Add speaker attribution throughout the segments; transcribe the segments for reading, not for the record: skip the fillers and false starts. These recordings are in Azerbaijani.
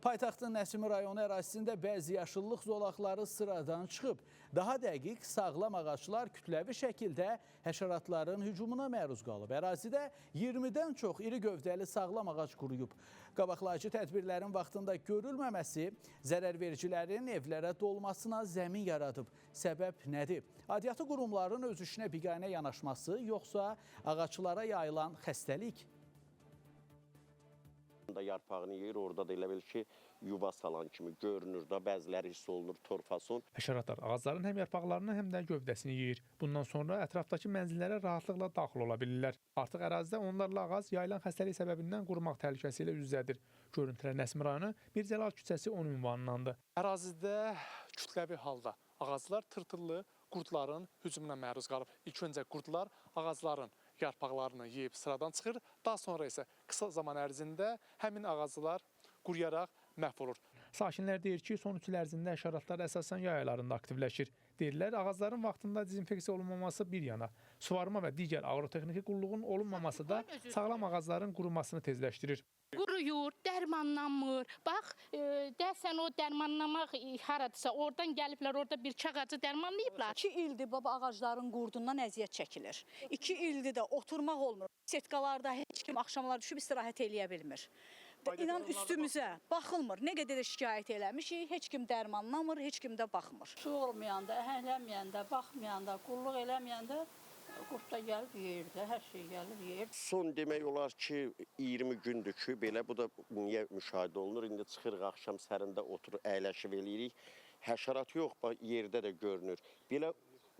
Speaker 1: Paytaxtın Nəsimi rayonu ərazisində bəzi yaşıllıq zolaqları sıradan çıxıb. Daha dəqiq, sağlam ağaclar kütləvi şəkildə həşəratların hücumuna məruz qalıb. Ərazidə 20-dən çox iri gövdəli sağlam ağac quruyub. Qabaqlayıcı tədbirlərin vaxtında görülməməsi zərərvericilərin evlərə dolmasına zəmin yaradıb. Səbəb nədir? Aidiyyatı qurumların öz işinə biganə yanaşması, yoxsa ağaclara yayılan xəstəlik?
Speaker 2: Yarpağını yeyir, orada da elə bil ki, yuva salan kimi görünür da, bəziləri hiss olunur, torfason.
Speaker 3: Həşəratlar ağacların həm yarpaqlarını, həm də gövdəsini yeyir. Bundan sonra ətrafdakı mənzillərə rahatlıqla daxil ola bilirlər. Artıq ərazidə onlarla ağac yayılan xəstəlik səbəbindən qurumaq təhlükəsi ilə üz-üzədir. Görüntülər Nəsimi rayonu Mirzəlal küçəsi 10 ünvanındandır. Ərazidə kütləvi halda ağaclar tırtıllı qurdların hücumuna məruz qalıb. İlk öncə qurdlar ağacların yarpaqlarını yeyib sıradan çıxır. Daha sonra isə qısa zaman ərzində həmin ağaclar quruyaraq məhv olur. Sakinlər deyir ki, son 3 il ərzində həşəratlar əsasən yay aylarında aktivləşir. Deyirlər, ağacların vaxtında dezinfeksiya olunmaması bir yana, suvarma və digər aqrotexniki qulluğun olunmaması da sağlam ağacların qurumasını tezləşdirir.
Speaker 4: Quruyur, dərmanlanmır. Bax, dəsən o dərmanlamaq haradırsa, oradan gəliblər, orada bir ağacı dərmanlayıblar.
Speaker 5: 2 ildir baba ağacların qurdundan əziyyət çəkilir. 2 ildir də oturmaq olmur. Setkalarda heç kim axşamlar düşüb istirahət eləyə bilmir. İnan üstümüzə baxılmır. Nə qədər də şikayət eləmişik, heç kim dərmanlamır, heç kim də baxmır.
Speaker 6: Su olmayanda, əhəngləməyəndə, baxmayanda, qulluq eləməyəndə qurd da gəlib yeyirdi, hər şey gəlib yeyir.
Speaker 2: Son demək olar ki, 20 gündür ki, belə bu da niyə müşahidə olunur? İndi çıxırıq axşam sərində oturur, əyləşib eləyirik. Həşərat yox, yerdə də görünür. Belə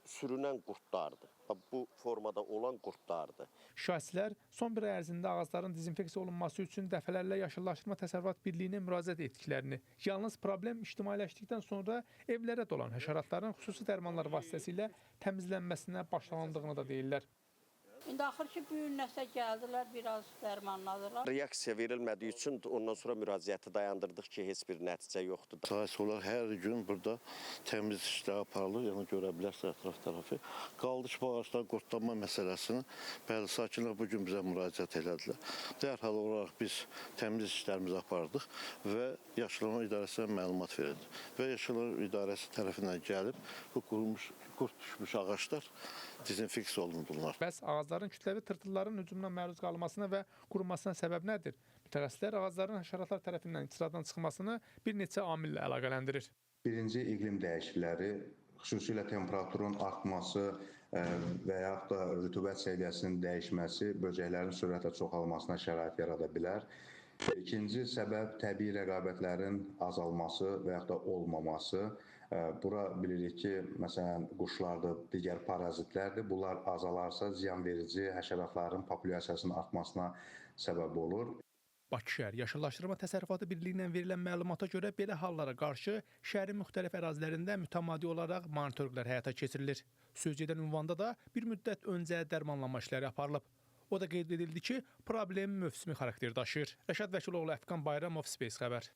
Speaker 2: sürünən qurdlardır. Bu formada olan qurdlardır.
Speaker 3: Şahslər son bir ay ərzində ağacların dezinfeksiya olunması üçün dəfələrlə Yaşıllaşdırma Təsərrüfat Birliyinə müraciət etdiklərini, yalnız problem ictimailəşdikdən sonra evlərə dolan həşəratların xüsusi dərmanlar vasitəsilə təmizlənməsinə başlanıldığını da deyirlər.
Speaker 6: İndi axır ki, bu gün nəsə gəldilər, biraz dərmanladılar.
Speaker 2: Reaksiya verilmədiyi üçün ondan sonra müraciəti dayandırdıq ki, heç bir nəticə yoxdur.
Speaker 7: Sahəsi olaraq hər gün burada təmiz işlər aparılır, yəni görə bilərsiniz ətraf tərəfi. Qaldı ki, bu ağacların qurdlanma məsələsini bəzi sakinlər bugün bizə müraciət elədilər. Dərhal olaraq biz təmiz işlərimizi apardıq və Yaşıllama İdarəsinə məlumat verildi. Və Yaşıllama İdarəsi tərəfindən gəlib bu qurd düşmüş ağaclar dezinfeksiya olundular.
Speaker 3: Bəs ağacların kütləvi tırtılların hücumuna məruz qalmasına və qurumasına səbəb nədir? Mütəxəssislər ağacların həşəratlar tərəfindən sıradan çıxmasını bir neçə amillə əlaqələndirir.
Speaker 8: Birinci iqlim dəyişiklikləri, xüsusilə temperaturun artması və yaxud da rütubət səviyyəsinin dəyişməsi böcəklərin sürətlə çoxalmasına şərait yarada bilər. İkinci səbəb təbii rəqabətlərin azalması və yaxud da olmaması. Bura bilirik ki, məsələn, quşlardır, digər parazitlərdir. Bunlar azalarsa ziyanverici həşəratların populyasiyasının artmasına səbəb olur.
Speaker 3: Bakı şəhər Yaşıllaşdırma Təsərrüfatı Birliyindən verilən məlumata görə belə hallara qarşı şəhərin müxtəlif ərazilərində mütəmadi olaraq monitorinqlər həyata keçirilir. Sözcədən ünvanda da bir müddət öncə dərmanlama işləri aparılıb. O da qeyd edildi ki, problem mövsümi xarakter daşıyır. Rəşad Vəkiloğlu, Əfqan Bayramov, Space xəbər.